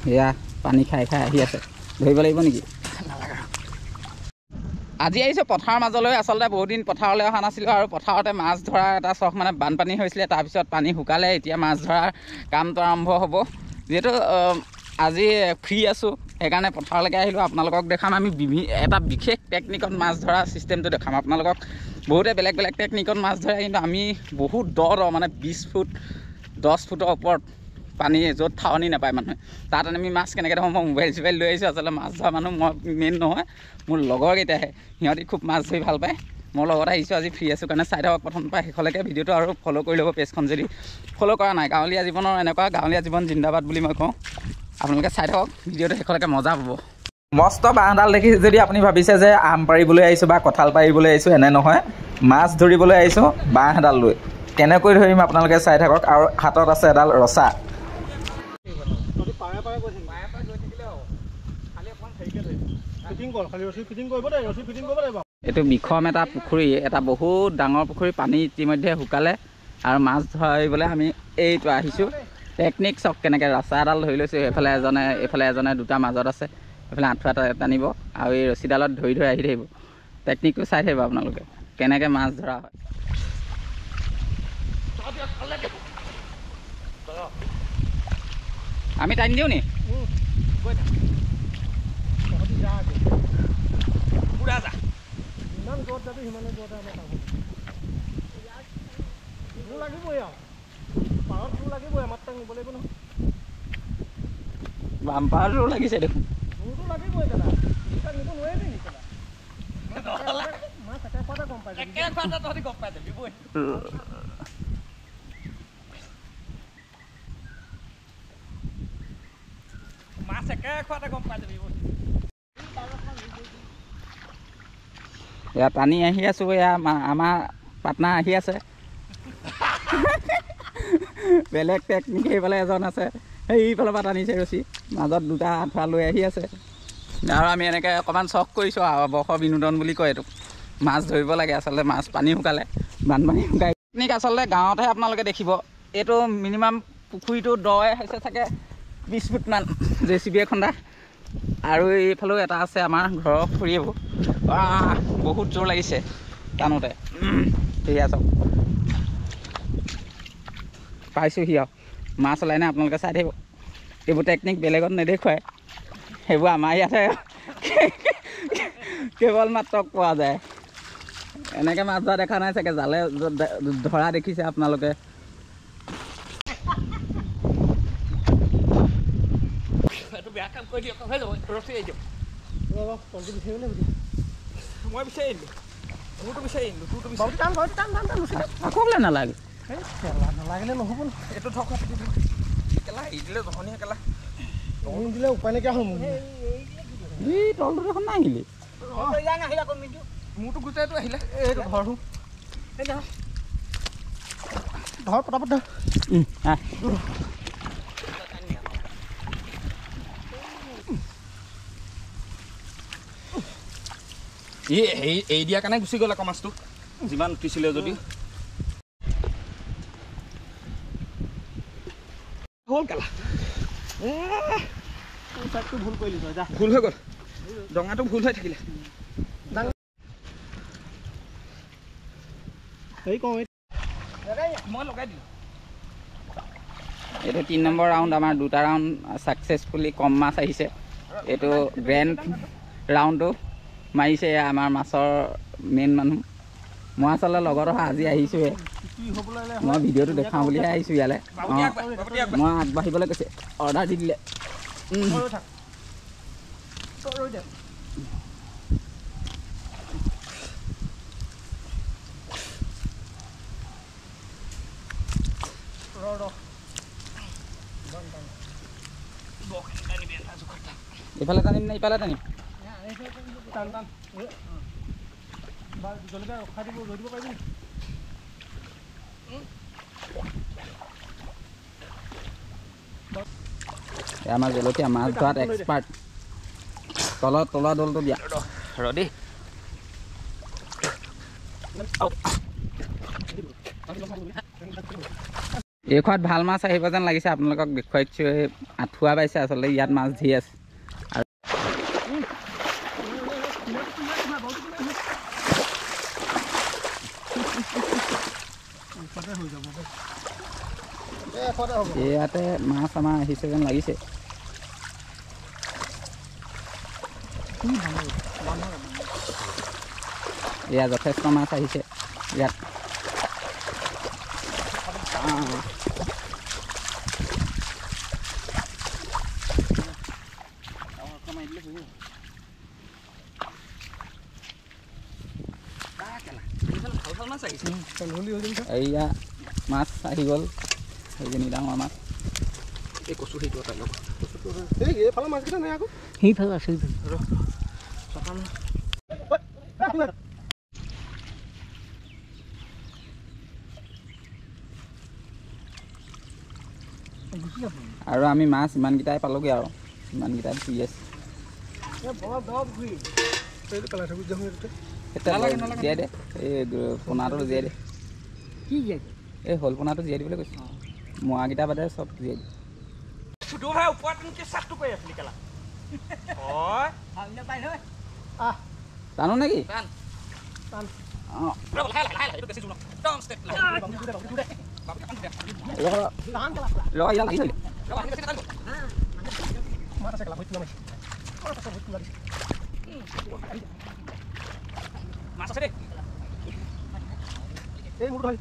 এয়া পানী খাই খাই আহি আছে ধৰিব লাগিব নেকি আজি আহিছোঁ পথাৰৰ মাজলৈ আচলতে বহুত দিন পথাৰলৈ অহা নাছিলোঁ আৰু পথাৰতে মাছ ধৰাৰ এটা চখ মানে বানপানী হৈছিলে তাৰপিছত পানী শুকালে এতিয়া মাছ ধৰাৰ কামটো আৰম্ভ হ'ব যিহেতু আজি ফ্ৰী আছোঁ সেইকাৰণে পথাৰলৈকে আহিলোঁ আপোনালোকক দেখাম আমি এটা বিশেষ টেকনিকত মাছ ধৰা চিষ্টেমটো দেখাম আপোনালোকক বহুতে বেলেগ বেলেগ টেকনিকত মাছ ধৰে কিন্তু আমি বহুত দ মানে 20 ফুট 10 ফুটৰ ওপৰত পানী য'ত ঠাৱনি নাপায় মানুহে তাত আমি মাছ কেনেকৈ ধৰোঁ মই মোবাইল চোবাইল লৈ আহিছোঁ আচলতে মাছ ধৰা মানুহ মই মেইন নহয় মোৰ লগৰকেইটাহে সিহঁতি খুব মাছ ধৰি ভাল পায় মোৰ লগত আহিছোঁ আজি ফ্ৰী আছোঁ কাৰণে চাই থাকক প্ৰথমৰ পৰা শেষলৈকে ভিডিঅ'টো আৰু ফ'ল' কৰি ল'ব পেজখন যদি ফ'ল' কৰা নাই গাঁৱলীয়া জীৱনৰ এনেকুৱা গাঁৱলীয়া জীৱন জিন্দাবাদ বুলি মই কওঁ আপোনালোকে চাই থাকক ভিডিঅ'টো শেষলৈকে মজা পাব মস্ত বাঁহডাল দেখি যদি আপুনি ভাবিছে যে আম পাৰিবলৈ আহিছোঁ বা কঁঠাল পাৰিবলৈ আহিছোঁ এনে নহয় মাছ ধৰিবলৈ আহিছোঁ বাঁহ এডাল লৈ কেনেকৈ ধৰিম আপোনালোকে চাই থাকক আৰু হাতত আছে এডাল ৰচা এইটো বিষম এটা পুখুৰী এটা বহুত ডাঙৰ পুখুৰী পানী ইতিমধ্যে শুকালে আৰু মাছ ধৰিবলৈ আমি এইটো আহিছোঁ টেকনিক চক কেনেকৈ ৰাস্তা এডাল ধৰি লৈছোঁ এইফালে এজনে দুটা মাজত আছে এইফালে আঁঠুৱা টানিব আৰু এই ৰছীডালত ধৰি আহি থাকিব টেকনিকটো চাই থাকিব আপোনালোকে কেনেকৈ মাছ ধৰা হয় আমি টানি দিওঁ নি বাম্পাৰো লাগিছে দেখোন এয়া টানি আহি আছোঁ এয়া আমাৰ পাৰ্টনাৰ আহি আছে বেলেগ টেকনিক সেইফালে এজন আছে সেইফালৰ পৰা টানিছে ৰছী মাজত দুটা আঁঠুৱা লৈ আহি আছে আৰু আমি এনেকৈ অকণমান চখ কৰিছোঁ আৰু বৰ্ষ বিনোদন বুলি কয় এইটো মাছ ধৰিব লাগে আচলতে মাছ পানী শুকালে বানপানী শুকাই টেকনিক আচলতে গাঁৱতহে আপোনালোকে দেখিব এইটো মিনিমাম পুখুৰীটো দই হৈছে চাগে 20 ফুটমান JCB খন্দা আৰু এইফালেও এটা আছে আমাৰ ঘৰৰ খুৰীবোৰ বহুত জোৰ লাগিছে টানোতে সেয়া চাওক পাইছোঁহি আৰু মাছ ওলাই নাই আপোনালোকে চাই থাকিব এইবোৰ টেকনিক বেলেগত নেদেখুৱায় সেইবোৰ আমাৰ ইয়াতে কেৱল মাত্ৰ পোৱা যায় এনেকৈ মাছ ধৰা দেখা নাই চাগে জালে ধৰা দেখিছে আপোনালোকে নালাগে উপায় নাইকিয়া হ'ল তলটো দেখোন নাহিলে মোৰতো গোটাইটো আহিলে এইটো ঘৰটো ধৰ পটাপট ধৰ এই দিয়াৰ কাৰণে গুচি গ'ল আকৌ মাছটো যিমান উঠিছিলে যদি হ'ল কেলা ভুল কৰিলি ভুল হৈ গ'ল ডঙাটো ভুল হৈ থাকিলে মই লগাই দিলোঁ এইটো 3 নম্বৰ ৰাউণ্ড আমাৰ দুটা ৰাউণ্ড ছাকচেছফুলি কম মাছ আহিছে এইটো গ্ৰেণ্ড ৰাউণ্ডটো মাৰিছে আমাৰ মাছৰ মেইন মানুহ মই আচলতে লগত অহা আজি আহিছোঁহে মই ভিডিঅ'টো দেখাওঁ বুলিহে আহিছোঁ ইয়ালৈ মই আগবাঢ়িবলৈ কৈছে অৰ্ডাৰ দি দিলে এইফালে টানিম নে ইফালে টানিম আমাৰ জলকীয়া মাছ ধৰাত এক্সপাৰ্ট তলা দলটো দিয়া ৰদি এইখনত ভাল মাছ আহিব যেন লাগিছে আপোনালোকক দেখুৱাইছোঁ আঁঠুৱা পাইছে আচলতে ইয়াত মাছ ধৰি আছে ইয়াতে মাছ আমাৰ আহিছে যেন লাগিছে ইয়াত যথেষ্ট মাছ আহিছে ইয়াত এয়া মাছ আহি গ'ল সেইজনী ডাঙৰ মাছ এই কচু সেইটো এইফালে মাছকেইটা নাই আকৌ সেইফালে আছে আৰু আমি মাছ ইমানকেইটাই পালোগৈ আৰু ইমানকেইটাই ধুই আছে জীয়াই দে এই পোনাটো জীয়াই দে এই শ'ল পোনাটো জীয়াই দিবলৈ কৈছোঁ মোৱাকেইটা বাদে চব জীয়াই দি জানো নেকি মাছ আছে দেই এই মুঠ হয়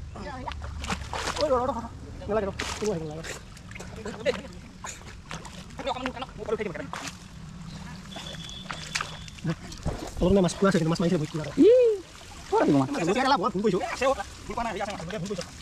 ওই ৰড নালাগে তুমি আহিব লাগে অলপ মাছ পোৱা আছে মাছ মাৰিছে বহুত ই ক'ত আহিব মাছ বহুত ভুল কৰিছো আছে ভুল কৰা নাই আছে ভুল কৰিছো